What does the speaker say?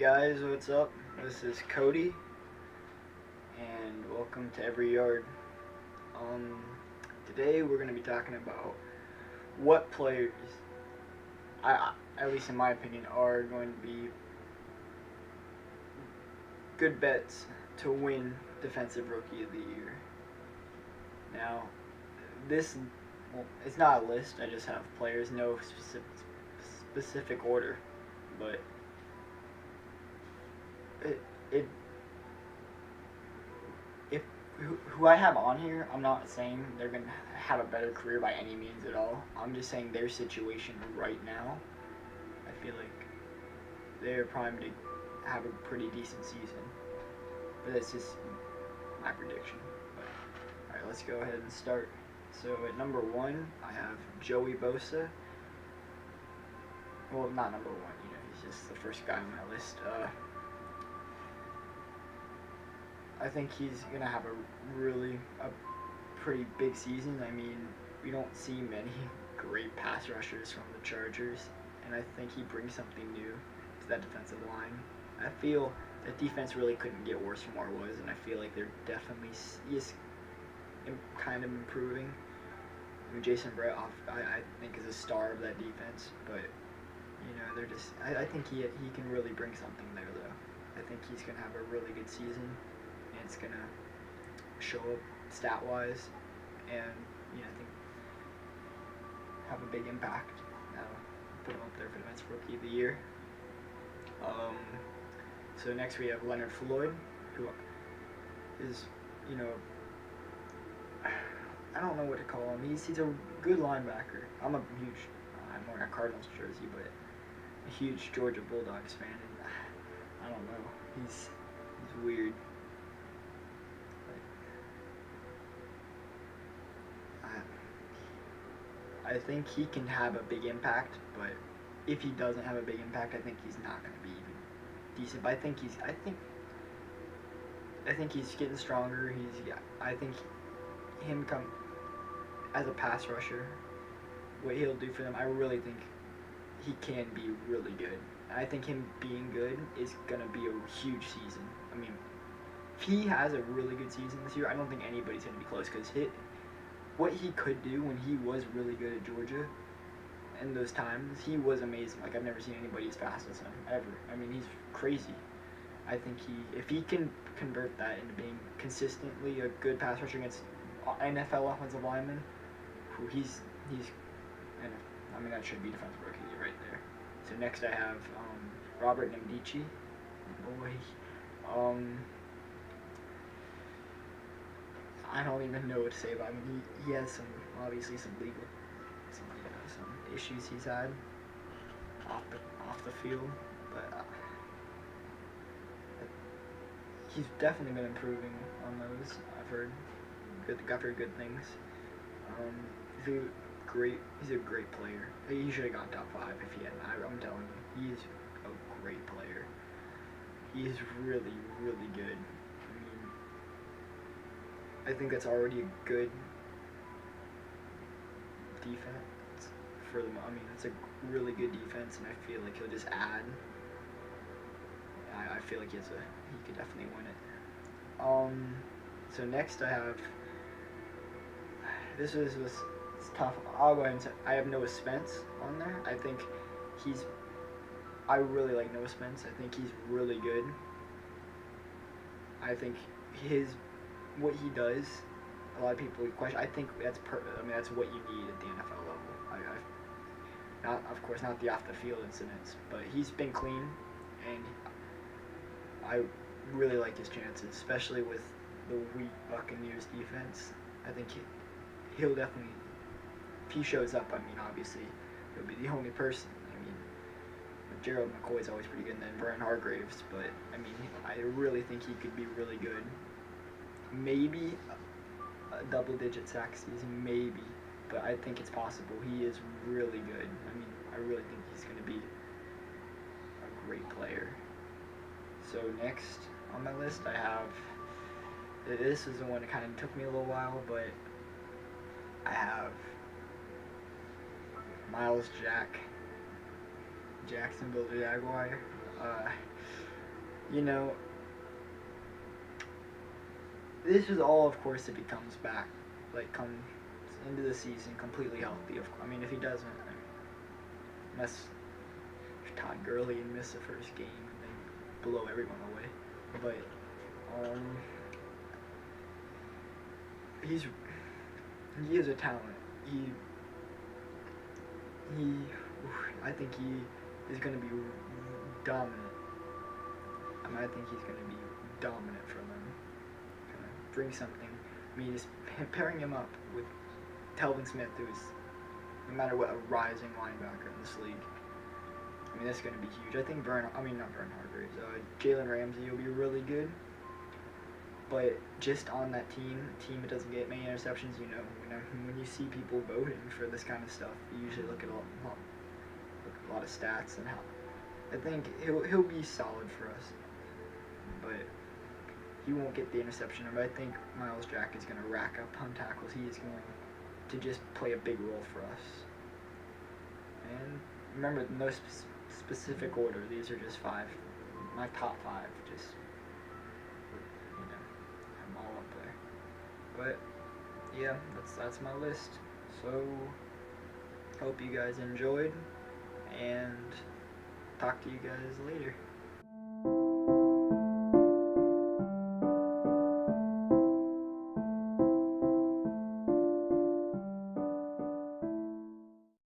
guys, what's up? This is Cody, and welcome to Every Yard. Um, Today we're going to be talking about what players, at least in my opinion, are going to be good bets to win Defensive Rookie of the Year. Now, it's not a list. I just have players, no specific order, but it if who I have on here, I'm not saying they're gonna have a better career by any means at all. I'm just saying their situation right now, I feel like they're primed to have a pretty decent season. But that's just my prediction. But alright, let's go ahead and start. So at number 1, I have Joey Bosa. Well, not number 1, he's just the first guy on my list. I think he's gonna have a pretty big season. I mean, we don't see many great pass rushers from the Chargers, and I think he brings something new to that defensive line. I feel that defense really couldn't get worse from where it was, and I feel like they're definitely kind of improving. I mean, Jason Brett, I think, is a star of that defense, but they're just. I think he can really bring something there, though. I think he's gonna have a really good season. It's gonna show up stat-wise, and I think have a big impact. Now, put him up there for Defensive Rookie of the Year. So next we have Leonard Floyd, who is, I don't know what to call him. He's a good linebacker. I'm wearing a Cardinals jersey, but a huge Georgia Bulldogs fan, and I don't know. He's weird. I think he can have a big impact, but if he doesn't have a big impact, I think he's not going to be even decent. But I think he's getting stronger. I think him come as a pass rusher, what he'll do for them, I really think he can be really good. I think him being good is going to be a huge season. I mean, if he has a really good season this year, I don't think anybody's going to be close, because what he could do when he was really good at Georgia in those times, he was amazing. Like, I've never seen anybody as fast as him, ever. I mean, he's crazy. I think if he can convert that into being consistently a good pass rusher against NFL offensive linemen, that should be Defensive Rookie right there. So next I have Robert Nkemdiche. Boy. I don't even know what to say about him. He has obviously some issues he's had off the field, but he's definitely been improving on those. I've heard good things. He's a great player. He should have gone top 5 if he hadn't. I'm telling you, he's a great player. He is really, really good. I think that's already a good defense for them. I mean, it's a really good defense, and I feel like he'll just add. I feel like he could definitely win it. So next I have. This was tough. I'll go ahead and say I have Noah Spence on there. I really like Noah Spence. I think he's really good. I think what he does, a lot of people question. I think that's that's what you need at the NFL level. Of course, not the off the field incidents, but he's been clean, and I really like his chances, especially with the weak Buccaneers defense. I think he'll definitely, if he shows up, obviously he'll be the only person. Gerald McCoy's always pretty good, and then Vernon Hargraves, but I really think he could be really good. Maybe a double-digit sack season, maybe, but I think it's possible. He is really good. I really think he's going to be a great player. So next on my list, I have. This is the one that kind of took me a little while, but I have Jacksonville Jaguar. you know, this is all, of course, if he comes back, like comes into the season completely healthy. I mean, if he doesn't, I mean, unless Todd Gurley and miss the first game and then blow everyone away, but he is a talent. I think he is going to be dominant. I mean, I think he's going to be dominant for them. Gonna bring something. I mean, just pairing him up with Telvin Smith, who's, no matter what, a rising linebacker in this league. I mean, that's going to be huge. I think Jalen Ramsey will be really good. But just on that team that doesn't get many interceptions, when you see people voting for this kind of stuff, you usually look at a lot of stats and how. I think he'll be solid for us, but he won't get the interception. But I think Myles Jack is going to rack up punt tackles. He is going to just play a big role for us. And remember, no specific order. These are just 5. My top 5. Just, I'm all up there. But yeah, that's my list. So hope you guys enjoyed, and talk to you guys later.